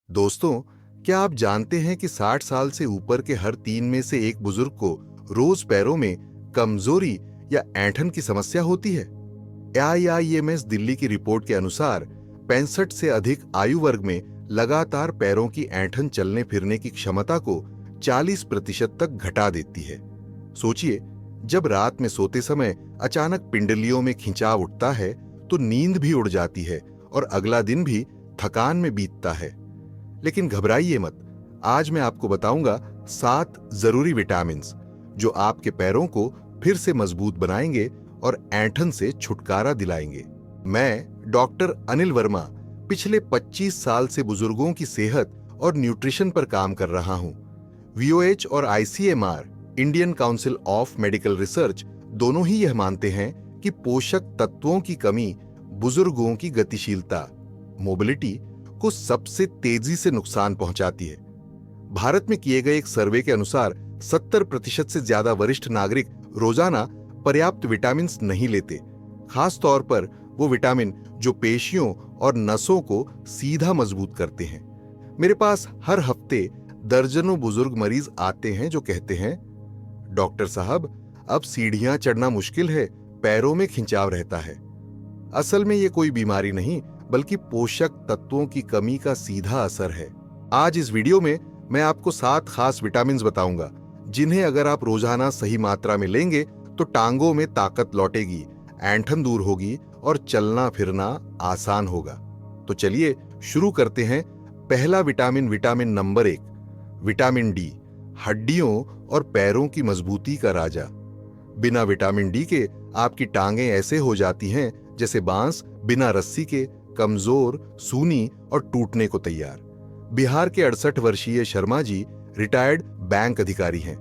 दोस्तों, क्या आप जानते हैं कि 60 साल से ऊपर के हर 3 में से एक बुजुर्ग को रोज पैरों में कमजोरी या ऐंठन की समस्या होती है? आईआईएमएस दिल्ली की रिपोर्ट के अनुसार 65 से अधिक आयु वर्ग में लगातार पैरों की ऐंठन चलने फिरने की क्षमता को 40% तक घटा देती है। सोचिए, जब रात में सोते समय अचानक पिंडलियों में खिंचाव उठता है तो नींद भी उड़ जाती है और अगला दिन भी थकान में बीतता है। लेकिन घबराइए मत, आज मैं आपको बताऊंगा 7 जरूरी विटामिन्स जो आपके पैरों को फिर से मजबूत बनाएंगे और ऐंठन से छुटकारा दिलाएंगे। मैं डॉक्टर अनिल वर्मा पिछले 25 साल से बुजुर्गों की सेहत और न्यूट्रिशन पर काम कर रहा हूं। वीओएच और ICMR, Indian council of medical research, दोनों ही यह मानते हैं कि पोषक तत्वों की कमी बुजुर्गों की गतिशीलता, मोबिलिटी को सबसे तेजी से नुकसान पहुंचाती है। भारत में किए गए एक सर्वे के अनुसार 70% से ज्यादा वरिष्ठ नागरिक रोजाना पर्याप्त विटामिन नहीं लेते, खास तौर पर वो विटामिन जो पेशियों और नसों को सीधा मजबूत करते हैं। मेरे पास हर हफ्ते दर्जनों बुजुर्ग मरीज आते हैं जो कहते हैं, डॉक्टर साहब, अब सीढ़ियां चढ़ना मुश्किल है, पैरों में खिंचाव रहता है। असल में ये कोई बीमारी नहीं, बल्कि पोषक तत्वों की कमी का सीधा असर है। आज इस वीडियो में मैं आपको 7 खास विटामिन्स बताऊंगा जिन्हें अगर आप रोजाना सही मात्रा में लेंगे तो टांगों में ताकत लौटेगी, ऐंठन दूर होगी और चलना फिरना आसान होगा। तो चलिए शुरू करते हैं। पहला vitamin, vitamin number 1, vitamin D, हड्डियों और पैरों की मजबूती का राजा। बिना विटामिन डी के आपकी टांगें ऐसे हो जाती हैं जैसे बांस बिना रस्सी के, कमजोर, सूनी और टूटने को तैयार। बिहार के 68 वर्षीय शर्मा जी रिटायर्ड बैंक अधिकारी हैं।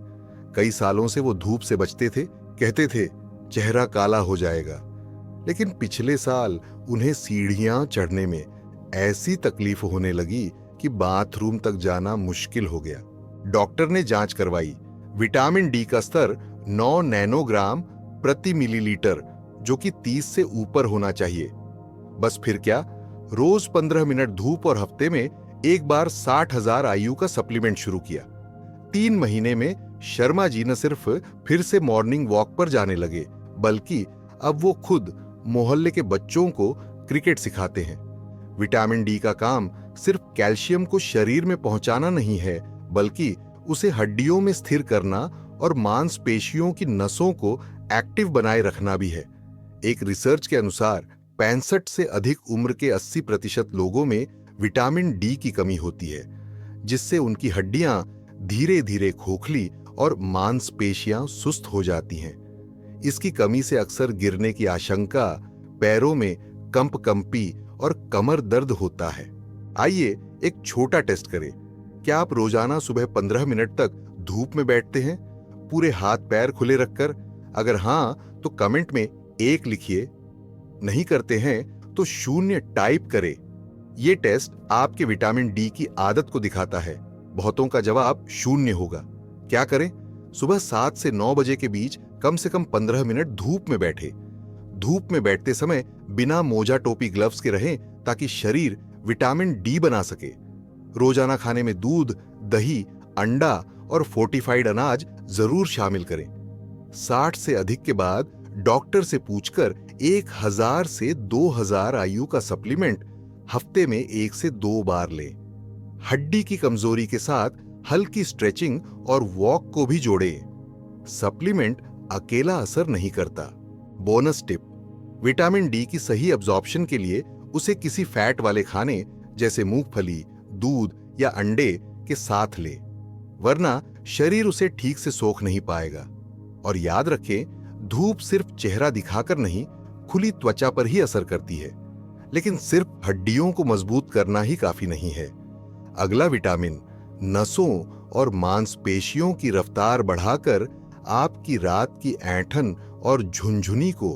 कई सालों से वो धूप से बचते थे, कहते थे चेहरा काला हो जाएगा। लेकिन पिछले साल उन्हें सीढ़ियां चढ़ने में ऐसी तकलीफ होने लगी कि बाथरूम तक जाना मुश्किल हो गया। डॉक्टर ने जांच करवाई। विटामिन डी का स्तर 9 नैनोग्राम प्रति मिलीलीटर, जो कि 30 से ऊपर होना चाहिए। बस फिर क्या, रोज 15 मिनट धूप और हफ्ते में एक बार 60,000 आयु का सप्लीमेंट शुरू किया। 3 महीने में शर्मा जी न सिर्फ फिर से मॉर्निंग वॉक पर जाने लगे, बल्कि अब वो खुद मोहल्ले के बच्चों को क्रिकेट सिखाते हैं। विटामिन डी का काम सिर्फ कैल्शियम को शरीर में पहुंचाना नहीं है, बल्कि उसे हड्डियों में स्थिर करना और मांसपेशियों की नसों को एक्टिव बनाए रखना भी है। एक रिसर्च के अनुसार 65 से अधिक उम्र के 80% लोगों में विटामिन डी की कमी होती है, जिससे उनकी हड्डियां धीरे धीरे खोखली और मांसपेशियां सुस्त हो जाती हैं। इसकी कमी से अक्सर गिरने की आशंका, पैरों में कंपकंपी और कमर दर्द होता है। आइए एक छोटा टेस्ट करें। क्या आप रोजाना सुबह 15 मिनट तक धूप में बैठते हैं, पूरे हाथ पैर खुले रखकर? अगर हां, तो कमेंट में 1 लिखिए। नहीं करते हैं तो 0 टाइप करें। यह टेस्ट आपके विटामिन डी की आदत को दिखाता है। बहुतों का जवाब 0 होगा। क्या करें? सुबह 7 से 9 बजे के बीच कम से कम 15 मिनट धूप में बैठे। धूप में बैठते समय बिना मोजा टोपी ग्लव्स के रहें, ताकि शरीर विटामिन डी बना सके। रोजाना खाने में दूध, दही, अंडा और फोर्टिफाइड अनाज जरूर शामिल करें। 60 से अधिक के बाद डॉक्टर से पूछकर 1000 से 2000 आयु का सप्लीमेंट हफ्ते में 1 से 2 बार लें। हड्डी की कमजोरी के साथ हल्की स्ट्रेचिंग और वॉक को भी जोड़ें। सप्लीमेंट अकेला असर नहीं करता। बोनस टिप, विटामिन डी की सही अब्जॉर्प्शन के लिए उसे किसी फैट वाले खाने जैसे मूंगफली, दूध या अंडे के साथ ले, वरना शरीर उसे ठीक से सोख नहीं पाएगा। और याद रखें, धूप सिर्फ चेहरा दिखाकर नहीं, खुली त्वचा पर ही असर करती है। लेकिन सिर्फ हड्डियों को मजबूत करना ही काफी नहीं है। अगला विटामिन नसों और मांसपेशियों की रफ्तार बढ़ाकर आपकी रात की ऐंठन और झुनझुनी को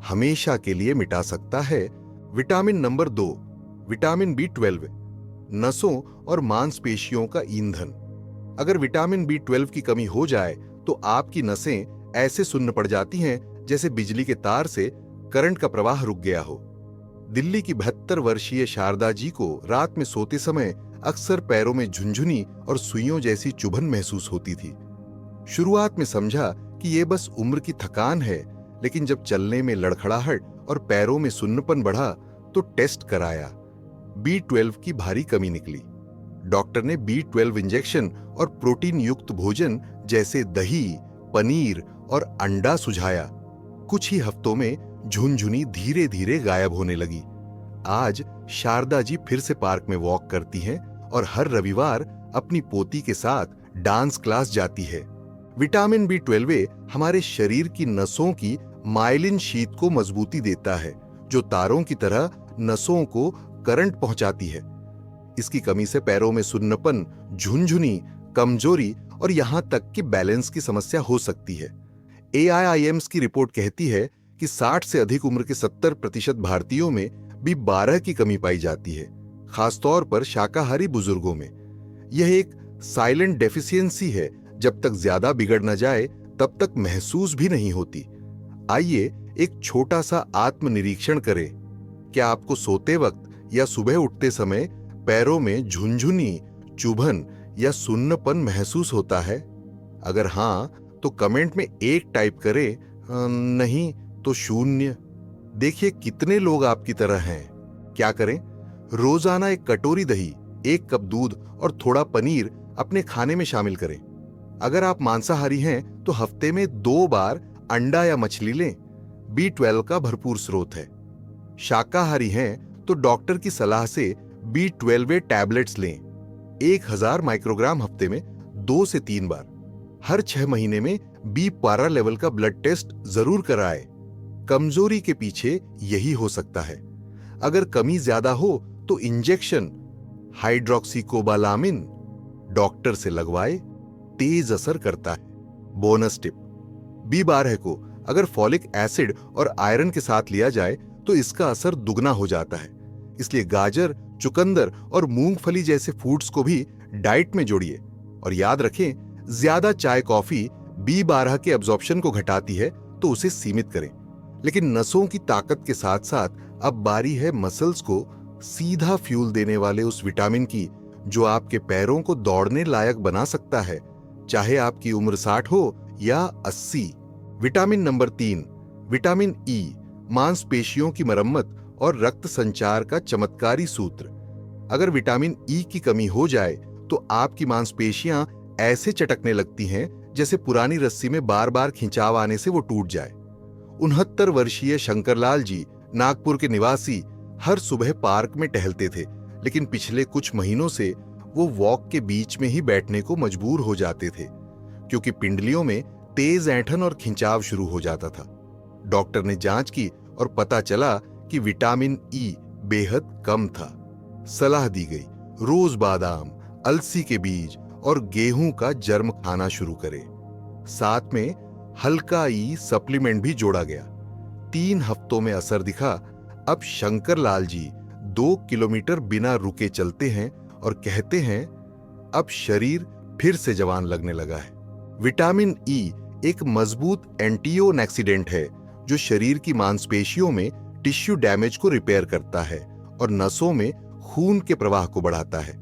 हमेशा के लिए मिटा सकता है। विटामिन नंबर 2, विटामिन B12, नसों और मांसपेशियों का ईंधन। अगर विटामिन B12 की कमी हो जाए तो आपकी नसें ऐसे सुन्न पड़ जाती हैं जैसे बिजली के तार से करंट का प्रवाह रुक गया हो। दिल्ली की 72 वर्षीय शारदा जी को रात में सोते समय अक्सर पैरों में झुंझुनी और सुइयों जैसी चुभन महसूस होती थी। शुरुआत में समझा कि ये बस उम्र की थकान है, लेकिन जब चलने में लड़खड़ाहट और पैरों में सुन्नपन बढ़ा तो टेस्ट कराया। B12 की भारी कमी निकली। डॉक्टर ने B12 इंजेक्शन और प्रोटीन युक्त भोजन जैसे दही, पनीर और अंडा सुझाया। कुछ ही हफ्तों में झुनझुनी धीरे धीरे गायब होने लगी। आज शारदा जी फिर से पार्क में वॉक करती हैं और हर रविवार अपनी पोती के साथ डांस क्लास जाती है। विटामिन B12 हमारे शरीर की नसों की माइलिन शीत को मजबूती देता है, जो तारों की तरह नसों को करंट पहुंचाती है। इसकी कमी से पैरों में सुन्नपन, झुनझुनी, कमजोरी और यहां तक कि बैलेंस की समस्या हो सकती है। AIIMS की रिपोर्ट कहती है कि 60 से अधिक उम्र के 70% भारतीयों में B12 की कमी पाई जाती है, खासतौर पर शाकाहारी बुजुर्गों में। यह एक साइलेंट डेफिशिएंसी है, जब तक ज्यादा बिगड़ न जाए तब तक महसूस भी नहीं होती। आइए एक छोटा सा आत्मनिरीक्षण करें। क्या आपको सोते वक्त या सुबह उठते समय पैरों में झुनझुनी, चुभन या सुन्नपन महसूस होता है? अगर हां, तो कमेंट में 1 टाइप करें, नहीं तो 0। देखिए कितने लोग आपकी तरह हैं। क्या करें? रोजाना 1 कटोरी दही, 1 कप दूध और थोड़ा पनीर अपने खाने में शामिल करें। अगर आप मांसाहारी हैं तो हफ्ते में 2 बार अंडा या मछली लें। B12 का भरपूर स्रोत है। शाकाहारी हैं तो डॉक्टर की सलाह से B12 टैबलेट्स लें। 1000 माइक्रोग्राम हफ्ते में 2 से 3 बार। हर 6 महीने में B12 लेवल का ब्लड टेस्ट जरूर कराएं। कमजोरी के पीछे यही हो सकता है। अगर कमी ज्यादा हो तो इंजेक्शन हाइड्रोक्सीकोबालामिन डॉक्टर से लगवाए, तेज असर करता है। बोनस टिप, B12 को अगर फॉलिक एसिड और आयरन के साथ लिया जाए तो इसका असर दुगना हो जाता है। इसलिए गाजर, चुकंदर और मूंगफली जैसे फूड्स को भी डाइट में जोड़िए। और याद रखें, ज्यादा चाय कॉफी B12 के एब्जॉर्प्शन को घटाती है, तो उसे सीमित करें। लेकिन नसों की ताकत के साथ साथ अब बारी है मसल्स को सीधा फ्यूल देने वाले उस विटामिन की, जो आपके पैरों को दौड़ने लायक बना सकता है, चाहे आपकी उम्र 60 हो या 80। विटामिन नंबर 3, विटामिन E, मांसपेशियों की मरम्मत और रक्त संचार का चमत्कारी सूत्र। अगर विटामिन E की कमी हो जाए तो आपकी मांसपेशियां ऐसे चटकने लगती हैं जैसे पुरानी रस्सी में बार बार खिंचाव आने से वो टूट जाए। 69 वर्षीय शंकरलाल जी, नागपुर के निवासी, हर सुबह पार्क में टहलते थे, लेकिन पिछले कुछ महीनों से वो वॉक के बीच में ही बैठने को मजबूर हो जाते थे, क्योंकि पिंडलियों में तेज ऐंठन और खिंचाव शुरू हो जाता था। डॉक्टर ने जांच की और पता चला कि विटामिन E बेहद कम था। सलाह दी गई, रोज बादाम, अलसी के बीज और गेहूं का जर्म खाना शुरू करें। साथ में हल्का E सप्लीमेंट भी जोड़ा गया। 3 हफ्तों में असर दिखा। अब शंकरलाल जी 2 किलोमीटर बिना रुके चलते हैं और कहते हैं, अब शरीर फिर से जवान लगने लगा है। विटामिन E एक मजबूत एंटीओक्सीडेंट है, जो शरीर की मांसपेशियों में टिश्यू डैमेज को रिपेयर करता है और नसों में खून के प्रवाह को बढ़ाता है।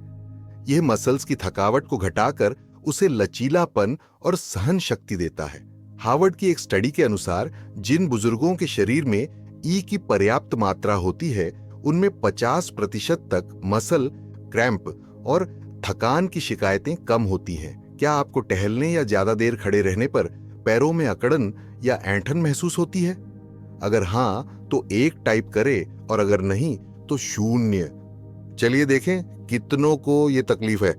यह मसल्स की थकावट को घटाकर उसे लचीलापन और सहन शक्ति देता है। हार्वर्ड की एक स्टडी के अनुसार जिन बुजुर्गों के शरीर में E की पर्याप्त मात्रा होती है, उनमें 50% तक मसल क्रैम्प और थकान की शिकायतें कम होती हैं। क्या आपको टहलने या ज्यादा देर खड़े रहने पर पैरों में अकड़न या ऐंठन महसूस होती है? अगर हां, तो 1 टाइप करें और अगर नहीं तो 0। चलिए देखें कितनों को ये तकलीफ है।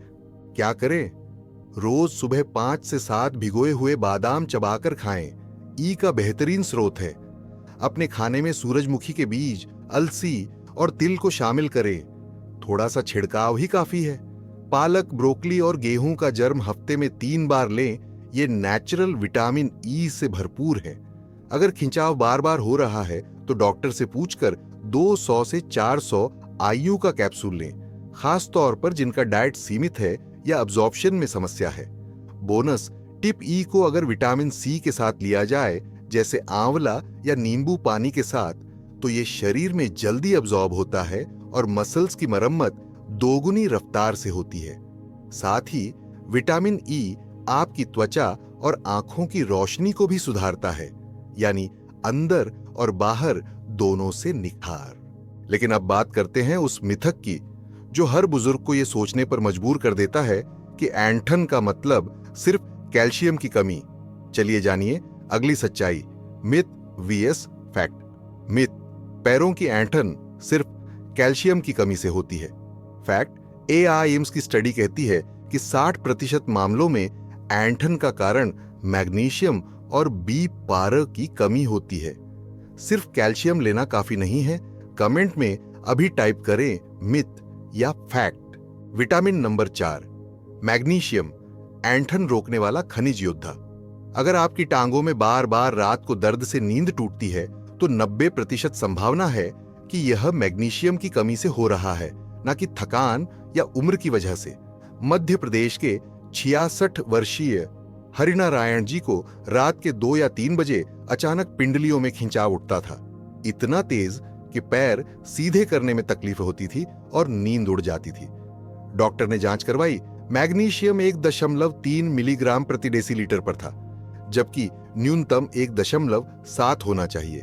क्या करें? रोज सुबह 5 से 7 भिगोए हुए बादाम चबाकर खाएं। E का बेहतरीन स्रोत है। अपने खाने में सूरजमुखी के बीज, अलसी और तिल को शामिल करें। थोड़ा सा छिड़काव ही काफी है। पालक, ब्रोकली और गेहूं का जर्म हफ्ते में 3 बार लें। ये नेचुरल विटामिन E से भरपूर है। अगर खिंचाव बार बार हो रहा है तो डॉक्टर से पूछकर 200 से 400 IU का कैप्सूल लें, खास तौर पर जिनका डाइट सीमित है या अब्जॉर्प्शन में समस्या है। बोनस टिप E को अगर विटामिन C के साथ लिया जाए, जैसे आंवला या नींबू पानी के साथ, तो ये शरीर में जल्दी अब्जॉर्ब होता है और मसल्स की मरम्मत दोगुनी रफ्तार से होती है। साथ ही विटामिन ई आपकी त्वचा और आंखों की रोशनी को भी सुधारता है, यानी अंदर और बाहर दोनों से निखार। लेकिन अब बात करते हैं उस मिथक की जो हर बुजुर्ग को यह सोचने पर मजबूर कर देता है कि ऐंठन का मतलब सिर्फ कैल्शियम की कमी। चलिए जानिए अगली सच्चाई, मिथ वीएस फैक्ट। मिथ, पैरों की ऐंठन सिर्फ कैल्शियम की कमी से होती है। फैक्ट, एआईएम्स की स्टडी कहती है कि 60% मामलों में ऐंठन का कारण मैग्नीशियम और बी12 की कमी होती है। सिर्फ कैल्शियम लेना काफी नहीं है। कमेंट में अभी टाइप करें मिथ या फैक्ट। विटामिन नंबर 4, मैग्नीशियम, ऐंठन रोकने वाला खनिज योद्धा। अगर आपकी टांगों में बार बार रात को दर्द से नींद टूटती है तो 90% संभावना है कि यह मैग्नीशियम की कमी से हो रहा है, न कि थकान या उम्र की वजह से। मध्य प्रदेश के 66 वर्षीय हरिनारायण जी को रात के 2 या 3 बजे अचानक पिंडलियों में खिंचाव उठता था, इतना तेज कि पैर सीधे करने में तकलीफ होती थी और नींद उड़ जाती थी। डॉक्टर ने जांच करवाई, मैग्नीशियम 1.3 मिलीग्राम प्रति डेसीलीटर पर था, जबकि न्यूनतम 1.7 होना चाहिए।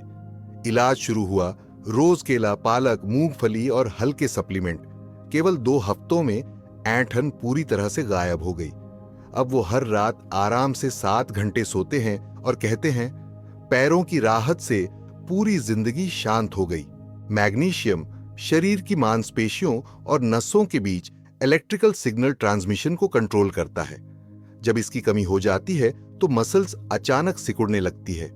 इलाज शुरू हुआ, रोज केला, पालक, मूंगफली और हल्के सप्लीमेंट। केवल 2 हफ्तों में ऐंठन पूरी तरह से गायब हो गई। अब वो हर रात आराम से 7 घंटे सोते हैं और कहते हैं, पैरों की राहत से पूरी जिंदगी शांत हो गई। मैग्नीशियम शरीर की मांसपेशियों और नसों के बीच इलेक्ट्रिकल सिग्नल ट्रांसमिशन को कंट्रोल करता है। जब इसकी कमी हो जाती है तो मसल्स अचानक सिकुड़ने लगती है।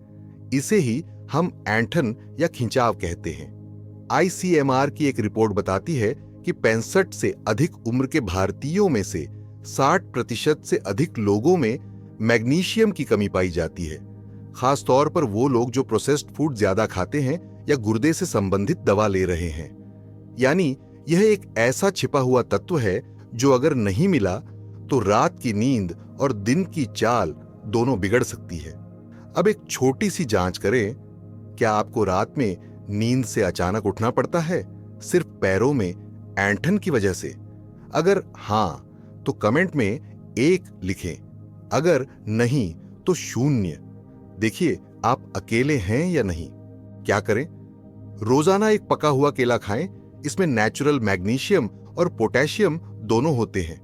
इसे ही हम ऐंठन या खिंचाव कहते हैं। आईसीएमआर की एक रिपोर्ट बताती है कि 65 से अधिक उम्र के भारतीयों में से 60% से अधिक लोगों में मैग्नीशियम की कमी पाई जाती है। खासतौर पर वो लोग जो प्रोसेस्ड फूड ज्यादा खाते हैं या गुर्दे से संबंधित दवा ले रहे हैं। यानी यह एक ऐसा छिपा हुआ तत्व है जो अगर नहीं मिला तो रात की नींद और दिन की चाल दोनों बिगड़ सकती है। अब एक छोटी सी जांच करें, क्या आपको रात में नींद से अचानक उठना पड़ता है सिर्फ पैरों में ऐंठन की वजह से? अगर हां तो कमेंट में 1 लिखें, अगर नहीं तो 0। देखिए आप अकेले हैं या नहीं। क्या करें? रोजाना एक पका हुआ केला खाएं, इसमें नेचुरल मैग्नीशियम और पोटेशियम दोनों होते हैं।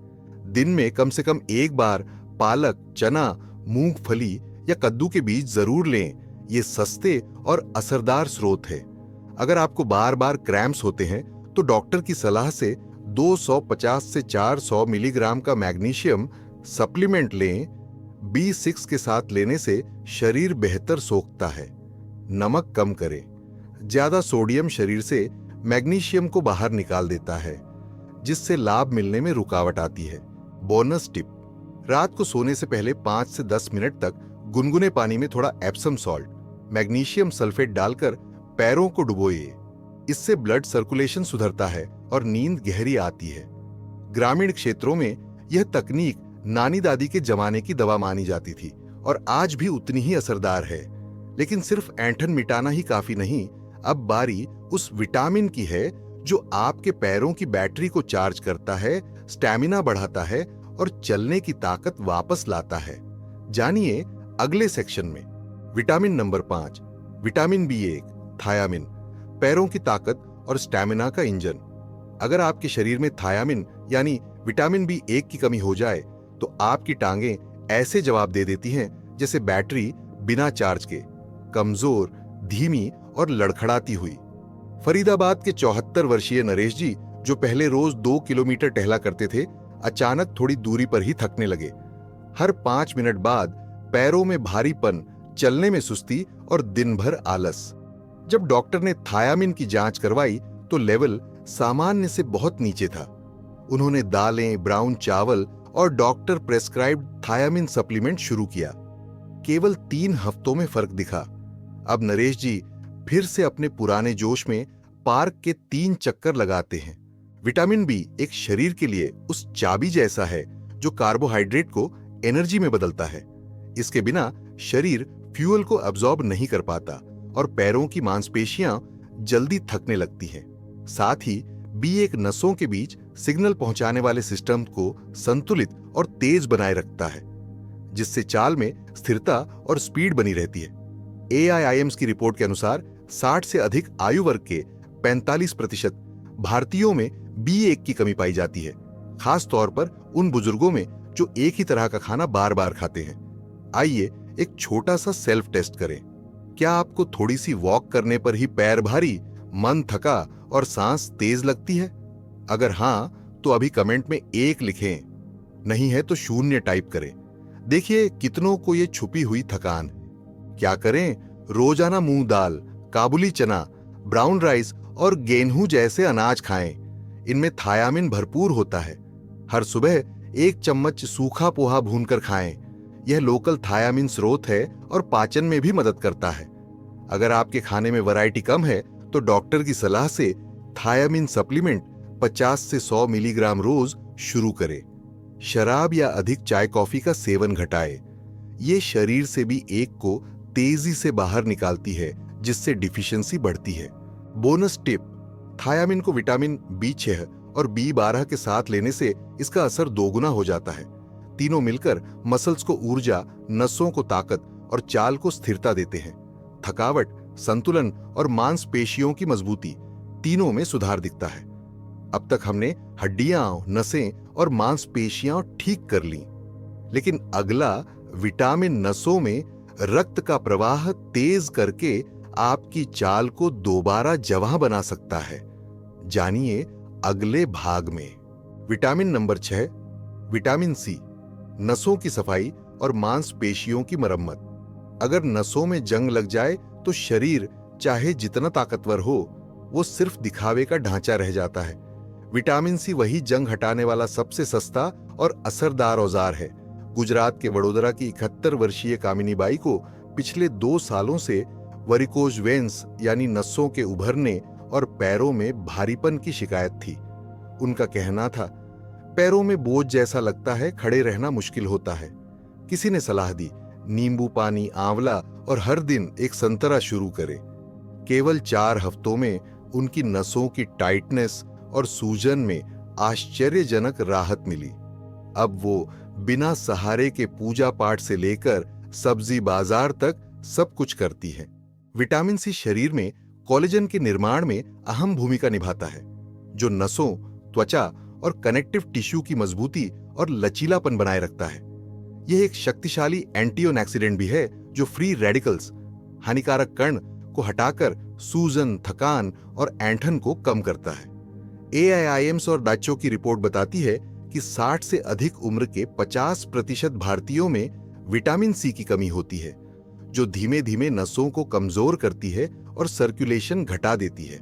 दिन में कम से कम 1 बार पालक, चना, मूंगफली या कद्दू के बीज जरूर लें। ये सस्ते और असरदार स्रोत है। अगर आपको बार बार क्रैम्प्स होते हैं तो डॉक्टर की सलाह से 250 से 400 मिलीग्राम का मैग्नीशियम सप्लीमेंट लें। B6 के साथ लेने से शरीर बेहतर सोखता है। नमक कम करें। ज्यादा सोडियम शरीर से मैग्नीशियम को बाहर निकाल देता है, जिससे लाभ मिलने में रुकावट आती है। बोनस टिप, रात को सोने से पहले 5 से 10 मिनट तक गुनगुने पानी में थोड़ा एप्सम सॉल्ट, मैग्नीशियम सल्फेट डालकर पैरों को डुबोइए। इससे ब्लड सर्कुलेशन सुधरता है और नींद गहरी आती है। ग्रामीण क्षेत्रों में यह तकनीक नानी दादी के जमाने की दवा मानी जाती थी और आज भी उतनी ही असरदार है। लेकिन सिर्फ ऐंठन मिटाना ही काफी नहीं, अब बारी उस विटामिन की है जो आपके पैरों की बैटरी को चार्ज करता है, स्टैमिना बढ़ाता है और चलने की ताकत वापस लाता है। जानिए अगले सेक्शन में। Vitamin number 5, vitamin B1, thiamine, पैरों की ताकत और स्टैमिना का इंजन। अगर आपके शरीर में थायामिन यानी विटामिन B1 की कमी हो जाए तो आपकी टांगें ऐसे जवाब दे देती हैं जैसे बैटरी बिना चार्ज के, कमजोर, धीमी और लड़खड़ाती हुई। फरीदाबाद के 74 वर्षीय नरेश जी, जो पहले रोज 2 किलोमीटर टहला करते थे, अचानक थोड़ी दूरी पर ही थकने लगे। हर 5 मिनट बाद पैरों में भारीपन, चलने में सुस्ती और दिन भर आलस। जब डॉक्टर ने थायामिन की जांच करवाई तो लेवल सामान्य से बहुत नीचे था। उन्होंने दालें, ब्राउन चावल और डॉक्टर प्रेस्क्राइब्ड थायामिन सप्लीमेंट शुरू किया। केवल 3 हफ्तों में फर्क दिखा। अब नरेश जी फिर से अपने पुराने जोश में पार्क के 3 चक्कर लगाते हैं। विटामिन बी एक शरीर के लिए उस चाबी जैसा है जो कार्बोहाइड्रेट को एनर्जी में बदलता है। इसके बिना शरीर फ्यूल को अब्सॉर्ब नहीं कर पाता और पैरों की मांसपेशियां जल्दी थकने लगती हैं। साथ ही B1 नसों के बीच सिग्नल पहुंचाने वाले सिस्टम को संतुलित और तेज बनाए रखता है, जिससे चाल में स्थिरता और स्पीड बनी रहती है। AIIMS की रिपोर्ट के अनुसार 60 से अधिक आयु वर्ग के 45% भारतीयों में B1 की कमी पाई जाती है, खास तौर पर उन बुजुर्गों में जो एक ही तरह का खाना बार बार खाते हैं। आइए एक छोटा सा सेल्फ टेस्ट करें। क्या आपको थोड़ी सी वॉक करने पर ही पैर भारी, मन थका और सांस तेज लगती है? अगर हां, तो अभी कमेंट में 1 लिखें, नहीं है तो 0 टाइप करें। देखिए कितनों को ये छुपी हुई थकान है। क्या करें? रोजाना मूंग दाल, काबुली चना, ब्राउन राइस और गेहूं जैसे अनाज खाएं। इनमें थायामिन भरपूर होता है। हर सुबह 1 चम्मच सूखा पोहा भूनकर खाएं। यह लोकल थायामिन स्रोत है और पाचन में भी मदद करता है। अगर आपके खाने में वैरायटी कम है तो डॉक्टर की सलाह से थायामिन सप्लीमेंट 50 से 100 मिलीग्राम रोज शुरू करें। शराब या अधिक चाय कॉफी का सेवन घटाएं। ये शरीर से भी एक को तेजी से बाहर निकालती है, जिससे डिफिशियंसी बढ़ती है। बोनस टिप, थायामिन को विटामिन B6 और B12 के साथ लेने से इसका असर दोगुना हो जाता है। तीनों मिलकर मसल्स को ऊर्जा, नसों को ताकत और चाल को स्थिरता देते हैं। थकावट, संतुलन और मांसपेशियों की मजबूती, तीनों में सुधार दिखता है। अब तक हमने हड्डियां, नसें और मांसपेशियां ठीक कर ली, लेकिन अगला विटामिन नसों में रक्त का प्रवाह तेज करके आपकी चाल को दोबारा जवां बना सकता है। जानिए अगले भाग में। विटामिन नंबर 6, विटामिन C, नसों की सफाई और मांसपेशियों की मरम्मत। अगर नसों में जंग लग जाए तो शरीर चाहे जितना ताकतवर हो, वो सिर्फ दिखावे का ढांचा रह जाता है। विटामिन C वही जंग हटाने वाला सबसे सस्ता और असरदार औजार है। गुजरात के वडोदरा की 71 वर्षीय कामिनी बाई को पिछले 2 सालों से वरिकोज वेन्स यानी नसों के उभरने और पैरों में भारीपन की शिकायत थी। उनका कहना था, पैरों में बोझ जैसा लगता है, खड़े रहना मुश्किल होता है। किसी ने सलाह दी, नींबू पानी, आंवला और हर दिन एक संतरा शुरू करें। केवल 4 हफ्तों में उनकी नसों की टाइटनेस और सूजन में आश्चर्यजनक राहत मिली। अब वो बिना सहारे के पूजा पाठ से लेकर सब्जी बाजार तक सब कुछ करती है। विटामिन C शरीर में कोलेजन के निर्माण में अहम भूमिका निभाता है, जो नसों, त्वचा और कनेक्टिव टिश्यू की मजबूती और लचीलापन बनाए रखता है। यह एक शक्तिशाली एंटीऑक्सीडेंट भी है, जो फ्री रेडिकल्स, हानिकारक कण को हटाकर सूजन, थकान और ऐंठन को कम करता है। AIIMS और डाचो की रिपोर्ट बताती है कि 60 से अधिक उम्र के 50% भारतीयों में विटामिन C की कमी होती है, जो धीमे धीमे नसों को कमजोर करती है और सर्कुलेशन घटा देती है।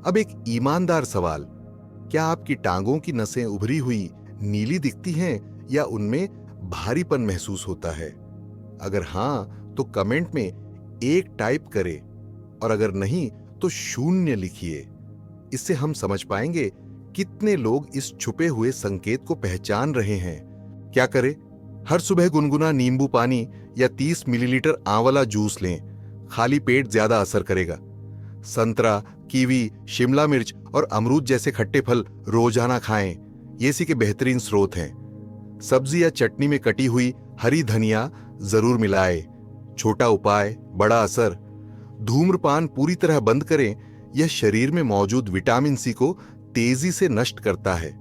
अब एक ईमानदार सवाल, क्या आपकी टांगों की नसें उभरी हुई नीली दिखती हैं या उनमें भारीपन महसूस होता है? अगर हां, तो कमेंट में 1 टाइप करें और अगर नहीं तो 0 लिखिए। इससे हम समझ पाएंगे कितने लोग इस छुपे हुए संकेत को पहचान रहे हैं। क्या करें? हर सुबह गुनगुना नींबू पानी या 30 मिलीलीटर आंवला जूस लें। खाली पेट ज्यादा असर करेगा। संतरा, कीवी, शिमला मिर्च और अमरूद जैसे खट्टे फल रोजाना खाएं। ये इसी के बेहतरीन स्रोत हैं। सब्जी या चटनी में कटी हुई हरी धनिया जरूर मिलाएं। छोटा उपाय, बड़ा असर। धूम्रपान पूरी तरह बंद करें। यह शरीर में मौजूद विटामिन C को तेजी से नष्ट करता है।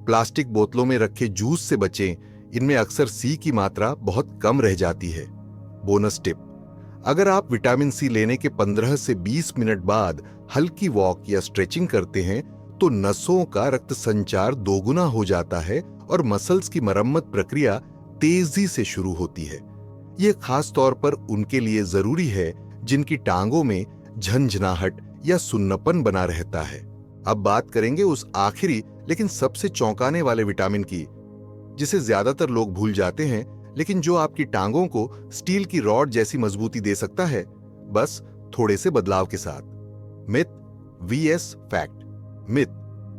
प्लास्टिक बोतलों में रखे जूस से बचें, इनमें अक्सर C की मात्रा बहुत कम रह जाती है। बोनस टिप, अगर आप विटामिन C लेने के 15 से 20 मिनट बाद हल्की वॉक या स्ट्रेचिंग करते हैं तो नसों का रक्त संचार दोगुना हो जाता है और मसल्स की मरम्मत प्रक्रिया तेजी से शुरू होती है। यह खास तौर पर उनके लिए जरूरी है जिनकी टांगों में झंझनाहट या सुन्नपन बना रहता है। अब बात करेंगे उस आखिरी लेकिन सबसे चौंकाने वाले विटामिन की, जिसे ज्यादातर लोग भूल जाते हैं, लेकिन जो आपकी टांगों को स्टील की रॉड जैसी मजबूती दे सकता है, बस थोड़े से बदलाव के साथ। Myth vs fact. Myth,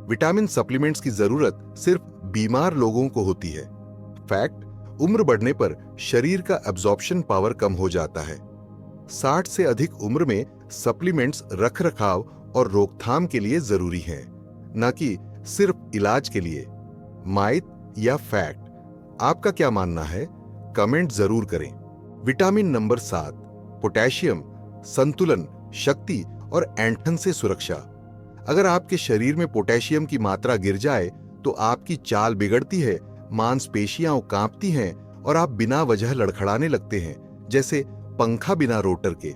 vitamin supplements की जरूरत सिर्फ बीमार लोगों को होती है। फैक्ट, उम्र बढ़ने पर शरीर का एब्जॉर्प्शन पावर कम हो जाता है। 60 से अधिक उम्र में सप्लीमेंट्स रखरखाव और रोकथाम के लिए जरूरी हैं, न कि सिर्फ इलाज के लिए। माइथ या फैक्ट, आपका क्या मानना है? कमेंट जरूर करें। विटामिन नंबर 7, पोटेशियम, संतुलन, शक्ति और ऐंठन से सुरक्षा। अगर आपके शरीर में पोटेशियम की मात्रा गिर जाए तो आपकी चाल बिगड़ती है, मांसपेशियां कांपती हैं और आप बिना वजह लड़खड़ाने लगते हैं, जैसे पंखा बिना रोटर के।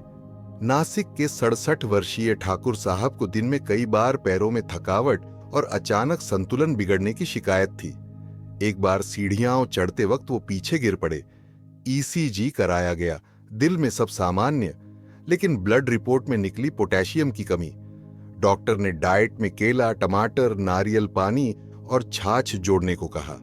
नासिक के 67 वर्षीय ठाकुर साहब को दिन में कई बार पैरों में थकावट और अचानक संतुलन बिगड़ने की शिकायत थी। एक बार सीढ़ियां चढ़ते वक्त वो पीछे गिर पड़े। ईसीजी कराया गया, दिल में सब सामान्य, लेकिन ब्लड रिपोर्ट में निकली पोटेशियम की कमी। डॉक्टर ने डाइट में केला, टमाटर, नारियल पानी और छाछ जोड़ने को कहा।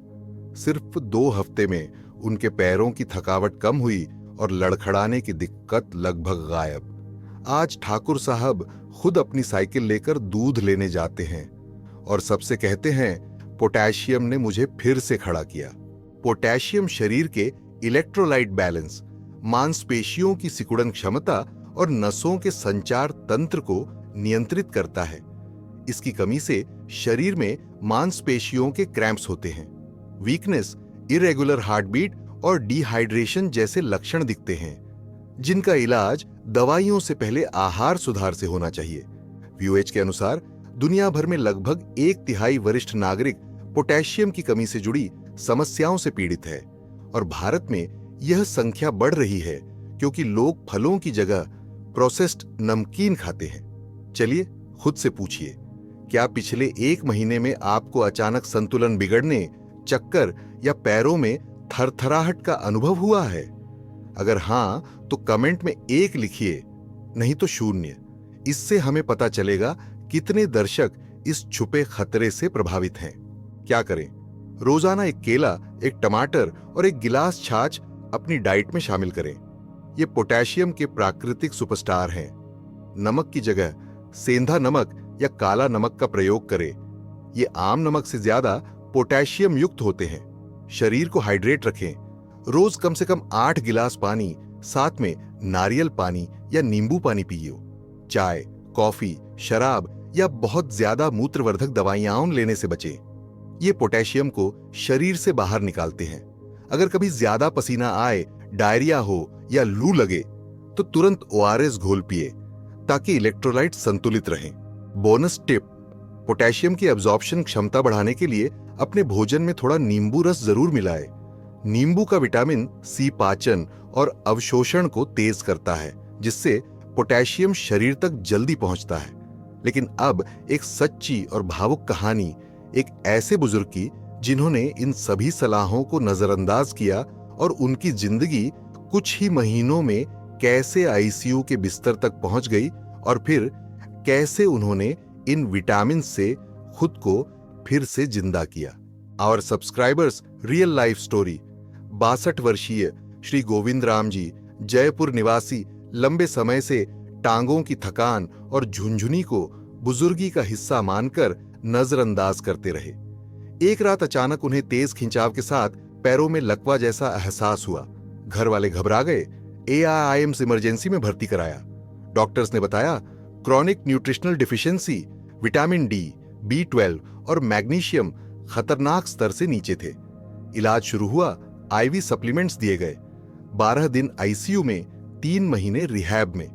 सिर्फ 2 हफ्ते में उनके पैरों की थकावट कम हुई और लड़खड़ाने की दिक्कत लगभग गायब। आज ठाकुर साहब खुद अपनी साइकिल लेकर दूध लेने जाते हैं और सबसे कहते हैं, पोटेशियम ने मुझे फिर से खड़ा किया। पोटेशियम शरीर के इलेक्ट्रोलाइट बैलेंस, मांसपेशियों की सिकुड़न क्षमता और नसों के संचार तंत्र को नियंत्रित करता है। इसकी कमी से शरीर में मांसपेशियों के क्रैम्प्स होते हैं, वीकनेस, इरेगुलर हार्टबीट और डिहाइड्रेशन जैसे लक्षण दिखते हैं, जिनका इलाज दवाइयों से पहले आहार सुधार से होना चाहिए। व्यूएच के अनुसार दुनिया भर में लगभग 1/3 वरिष्ठ नागरिक पोटेशियम की कमी से जुड़ी समस्याओं से पीड़ित है और भारत में यह संख्या बढ़ रही है क्योंकि लोग फलों की जगह प्रोसेस्ड नमकीन खाते हैं। चलिए खुद से पूछिए, क्या पिछले 1 महीने में आपको अचानक संतुलन बिगड़ने, चक्कर या पैरों में थरथराहट का अनुभव हुआ है? अगर हां, तो कमेंट में 1 लिखिए, नहीं तो 0। इससे हमें पता चलेगा कितने दर्शक इस छुपे खतरे से प्रभावित हैं। क्या करें? रोजाना 1 केला, 1 टमाटर और 1 गिलास छाछ अपनी डाइट में शामिल करें। ये पोटेशियम के प्राकृतिक सुपरस्टार हैं। नमक की जगह सेंधा नमक या काला नमक का प्रयोग करें। ये आम नमक से ज्यादा पोटेशियम युक्त होते हैं। शरीर को हाइड्रेट रखें। रोज कम से कम 8 गिलास पानी, साथ में नारियल पानी या नींबू पानी पियो। चाय, कॉफी, शराब या बहुत ज्यादा मूत्रवर्धक दवाइयां लेने से बचें। ये पोटेशियम को शरीर से बाहर निकालते हैं। अगर कभी ज्यादा पसीना आए, डायरिया हो या लू लगे तो तुरंत ओआरएस घोल पिए ताकि इलेक्ट्रोलाइट संतुलित रहें। बोनस टिप, पोटेशियम की एब्जॉर्प्शन क्षमता बढ़ाने के लिए अपने भोजन में थोड़ा नींबू रस जरूर मिलाएं। नींबू का विटामिन सी पाचन और अवशोषण को तेज करता है, जिससे पोटेशियम शरीर तक जल्दी पहुंचता है। लेकिन अब एक सच्ची और भावुक कहानी एक ऐसे बुजुर्ग की जिन्होंने इन सभी सलाहों को नजरअंदाज किया और उनकी जिंदगी कुछ ही महीनों में कैसे आईसीयू के बिस्तर तक पहुंच गई और फिर कैसे उन्होंने इन विटामिन से खुद को फिर से जिंदा किया। Our subscribers real life story. 62 वर्षीय श्री गोविंद राम जी जयपुर निवासी लंबे समय से टांगों की थकान और झुंझुनी को बुजुर्गी का हिस्सा मानकर नजरअंदाज करते रहे। एक रात अचानक उन्हें तेज खिंचाव के साथ पैरों में लकवा जैसा एहसास हुआ। घर वाले घबरा गए, एआईएम्स इमरजेंसी में भर्ती कराया। डॉक्टर्स ने बताया chronic nutritional deficiency, vitamin D, B12 और मैग्नीशियम खतरनाक स्तर से नीचे थे। इलाज शुरू हुआ, आईवी सप्लीमेंट्स दिए गए, 12 दिन आईसीयू में, 3 महीने रिहैब में।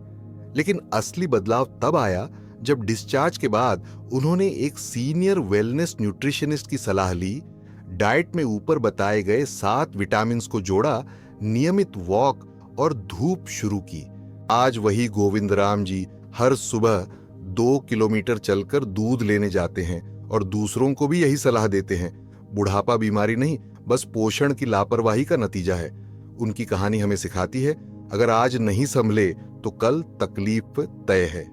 लेकिन असली बदलाव तब आया जब डिस्चार्ज के बाद उन्होंने एक सीनियर वेलनेस न्यूट्रिशनिस्ट की सलाह ली, डाइट में ऊपर बताए गए 7 विटामिन्स को जोड़ा, नियमित वॉक और धूप शुरू की। आज वही गोविंद राम जी हर सुबह 2 किलोमीटर चलकर दूध लेने जाते हैं और दूसरों को भी यही सलाह देते हैं। बुढ़ापा बीमारी नहीं, बस पोषण की लापरवाही का नतीजा है। उनकी कहानी हमें सिखाती है, अगर आज नहीं संभले तो कल तकलीफ तय है।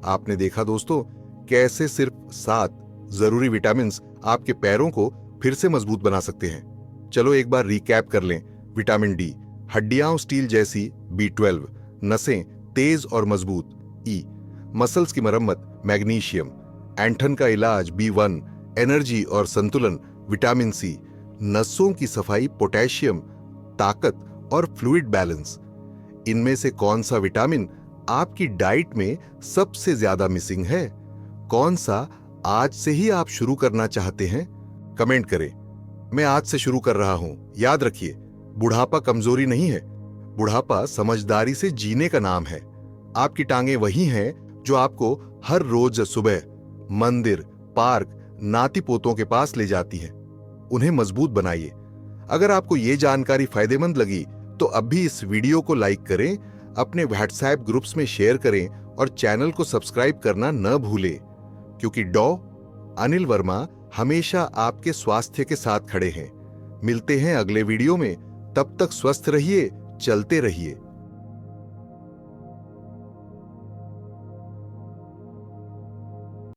आपने देखा दोस्तों, कैसे सिर्फ 7 जरूरी विटामिन्स आपके पैरों को फिर से मजबूत बना सकते हैं। चलो एक बार रिकैप कर लें। विटामिन डी, हड्डियां स्टील जैसी, B12, नसें तेज और मजबूत, E, मसल्स की मरम्मत, मैग्नीशियम, ऐंठन का इलाज, B1, एनर्जी और संतुलन, विटामिन सी, नसों की सफाई, पोटेशियम, ताकत और फ्लूइड बैलेंस। इनमें से कौन सा विटामिन आपकी डाइट में सबसे ज्यादा मिसिंग है? कौन सा आज से ही आप शुरू करना चाहते हैं? कमेंट करें, मैं आज से शुरू कर रहा हूं। याद रखिए, बुढ़ापा कमजोरी नहीं है, बुढ़ापा समझदारी से जीने का नाम है। आपकी टांगें वही हैं जो आपको हर रोज सुबह मंदिर, पार्क, नाती पोतों के पास ले जाती हैं। उन्हें मजबूत बनाइए। अगर आपको ये जानकारी फायदेमंद लगी तो अब भी इस वीडियो को लाइक करें, अपने व्हाट्सएप ग्रुप्स में शेयर करें और चैनल को सब्सक्राइब करना न भूलें, क्योंकि डॉ अनिल वर्मा हमेशा आपके स्वास्थ्य के साथ खड़े हैं। मिलते हैं अगले वीडियो में, तब तक स्वस्थ रहिए, चलते रहिए।